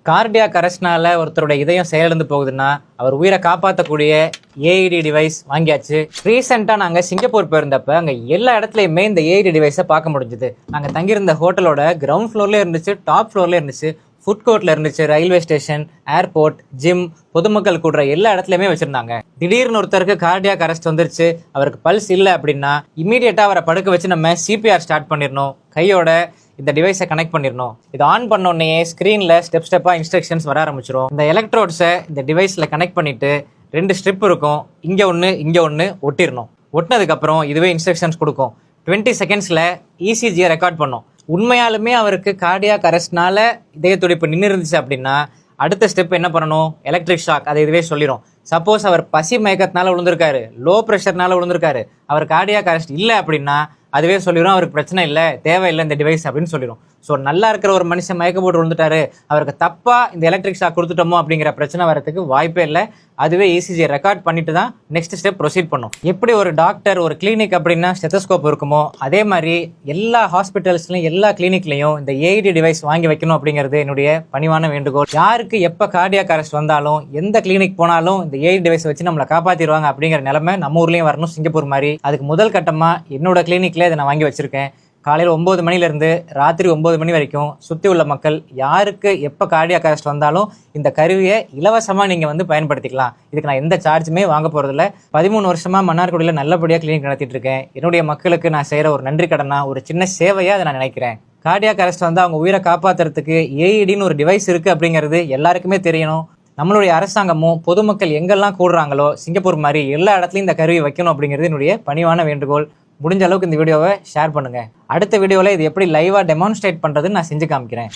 Cardiac அரெஸ்ட்னால ஒருத்தருடைய இதயம் செயலிழந்து போகுதுன்னா அவர் உயிரை காப்பாற்றக்கூடிய ஏஇடி டிவைஸ் வாங்கியாச்சு. ரீசெண்டாக நாங்கள் சிங்கப்பூர் போயிருந்தப்ப அங்கே எல்லா இடத்துலையுமே இந்த ஏஇடி டிவைஸை பார்க்க முடிஞ்சுது. நாங்கள் தங்கியிருந்த ஹோட்டலோட கிரவுண்ட் ஃப்ளோர்லேயே இருந்துச்சு, டாப் ஃப்ளோர்லேயே இருந்துச்சு, ஃபுட் கோர்ட்டில் இருந்துச்சு, ரயில்வே ஸ்டேஷன், ஏர்போர்ட், ஜிம், பொதுமக்கள் கூடுற எல்லா இடத்துலையுமே வச்சுருந்தாங்க. திடீர்னு ஒருத்தருக்கு கார்டியாக் அரெஸ்ட் வந்துருச்சு, அவருக்கு பல்ஸ் இல்லை அப்படின்னா இமீடியட்டாக அவரை படுக்க வச்சு நம்ம சிபிஆர் ஸ்டார்ட் பண்ணிடணும். கையோட இந்த டிவைஸை கனெக்ட் பண்ணிடணும். இது ஆன் பண்ணோடனே ஸ்க்ரீனில் ஸ்டெப்பாக இன்ஸ்ட்ரக்ஷன்ஸ் வர ஆரம்பிச்சிடும். இந்த எலக்ட்ரோட்ஸை இந்த டிவைஸில் கனெக்ட் பண்ணிவிட்டு 2 ஸ்ட்ரிப் இருக்கும், இங்கே ஒன்று ஒட்டிடணும். ஒட்டினதுக்கப்புறம் இதுவே இன்ஸ்ட்ரக்ஷன்ஸ் கொடுக்கும். 20 செகண்ட்ஸில் இசிஜியை ரெக்கார்ட் பண்ணும். உண்மையாலுமே அவருக்கு கார்டியாக் அரெஸ்ட்னால இதய துடிப்பு நின்று இருந்துச்சு அப்படின்னா அடுத்த ஸ்டெப் என்ன பண்ணணும்? Electric shock. அதை இதுவே சொல்லிடும். சப்போஸ் அவர் பசி மயக்கத்தினால விழுந்திருக்காரு, லோ ப்ரெஷர்னால விழுந்திருக்காரு, அவர் கார்டியாக் அரெஸ்ட் இல்லை அப்படின்னா அதுவே சொல்லிடும் அவருக்கு பிரச்சனை இல்லை, தேவையில்லை இந்த டிவைஸ் அப்படின்னு சொல்லிடும். ஸோ நல்லா இருக்கிற ஒரு மனுஷன் மயக்க போட்டு விழுந்துட்டாரு, அவருக்கு தப்பாக இந்த எலக்ட்ரிக் ஷாக் கொடுத்துட்டோமோ அப்படிங்கிற பிரச்சனை வரதுக்கு வாய்ப்பே இல்லை. அதுவே இசிஜியை ரெக்கார்ட் பண்ணிட்டு தான் நெக்ஸ்ட் ஸ்டெப் ப்ரொசீட் பண்ணும். எப்படி ஒரு டாக்டர் ஒரு கிளினிக் அப்படின்னா ஸ்டெத்தஸ்கோப் இருக்குமோ அதே மாதிரி எல்லா ஹாஸ்பிட்டல்ஸ்லையும் எல்லா கிளினிக்லையும் இந்த ஏஇடி டிவைஸ் வாங்கி வைக்கணும் அப்படிங்கிறது என்னுடைய பணிவான வேண்டுகோள். யாருக்கு எப்போ கார்டியாக் அரெஸ்ட் வந்தாலும் எந்த கிளினிக் போனாலும் இந்த ஏஇடி டிவைஸ் வச்சு நம்மளை காப்பாற்றிடுவாங்க அப்படிங்கிற நிலைமை நம்ம ஊர்லேயும் வரணும், சிங்கப்பூர் மாதிரி. அதுக்கு முதல் கட்டமாக என்னோட கிளினிக்ல இதை நான் வாங்கி வச்சிருக்கேன். காலையில் 9 மணிலேருந்து ராத்திரி 9 மணி வரைக்கும் சுற்றி உள்ள மக்கள் யாருக்கு எப்போ கார்டியாக் அரெஸ்ட் வந்தாலும் இந்த கருவியை இலவசமாக நீங்கள் பயன்படுத்திக்கலாம். இதுக்கு நான் எந்த சார்ஜுமே வாங்க போகிறதில்ல. 13 வருஷமாக மன்னார்குடியில் நல்லபடியாக கிளினிக் நடத்திட்டு இருக்கேன். என்னுடைய மக்களுக்கு நான் செய்கிற ஒரு நன்றி கடனா, ஒரு சின்ன சேவையாக அதை நான் நினைக்கிறேன். கார்டியாக் அரெஸ்ட் வந்து அவங்க உயிரை காப்பாற்றுறதுக்கு ஏஇடின்னு ஒரு டிவைஸ் இருக்குது அப்படிங்கிறது எல்லாருக்குமே தெரியணும். நம்மளுடைய அரசாங்கமும் பொதுமக்கள் எங்கெல்லாம் கூடுறாங்களோ சிங்கப்பூர் மாதிரி எல்லா இடத்துலையும் இந்த கருவி வைக்கணும் அப்படிங்கிறது என்னுடைய பணிவான வேண்டுகோள். முடிஞ்ச அளவுக்கு இந்த வீடியோவை ஷேர் பண்ணுங்கள். அடுத்த வீடியோவில் இது எப்படி லைவாக டெமான்ஸ்ட்ரேட் பண்ணுறதுன்னு நான் செஞ்சு காமிக்கிறேன்.